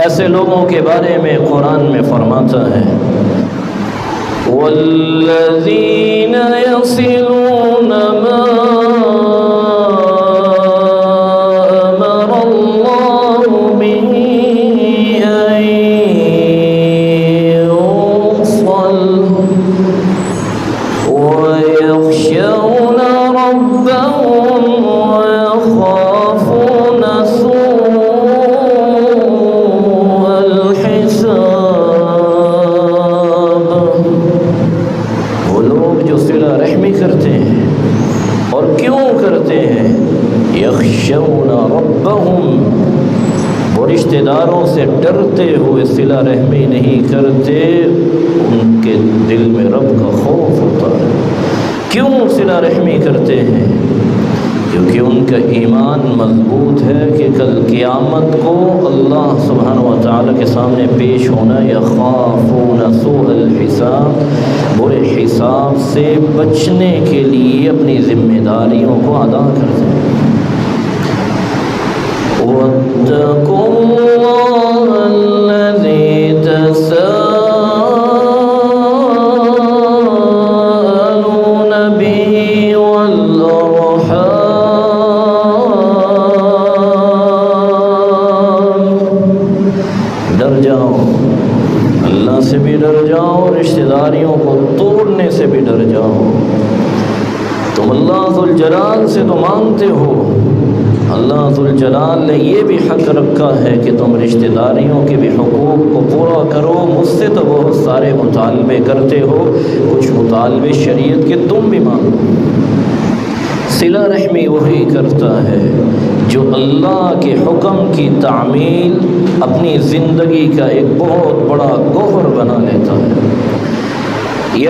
ایسے لوگوں کے بارے میں قرآن میں فرماتا ہے والذین یصلون ما امر اللہ به ان یوصل ویخشون ربهم ويخافون سوء الحساب۔ وہ لوگ جو صلہ رحمی کرتے ہیں اور کیوں کرتے ہیں؟ یخشون ربهم، وہ رشتہ داروں سے ڈرتے ہوئے صلہ رحمی نہیں کرتے، ان کے دل میں رب کا خوف ہوتا ہے۔ کیوں صلہ رحمی کرتے ہیں؟ کیونکہ ان کا ایمان مضبوط ہے کہ کل قیامت کو اللہ سبحانہ و تعالیٰ کے سامنے پیش ہونا، یخافون سوء الحساب، برے حساب سے بچنے کے لیے اپنی ذمہ داریوں کو ادا کرتے ہیں۔ واتقوا اللہ الذی تساءلون به والارحام، ڈر جاؤ، اللہ سے بھی ڈر جاؤ، رشتہ داریوں کو توڑنے سے بھی ڈر جاؤ۔ تم اللہ ذوالجلال سے تو مانتے ہو، اللہ ذوالجلال نے یہ بھی حق رکھا ہے کہ تم رشتہ داریوں کے بھی حقوق کو پورا کرو۔ مجھ سے تو بہت سارے مطالبے کرتے ہو، کچھ مطالبے شریعت کے تم بھی مانو۔ صلہ رحمی وہی کرتا ہے جو اللہ کے حکم کی تعمیل اپنی زندگی کا ایک بہت بڑا گوہر بنا لیتا ہے۔ یہ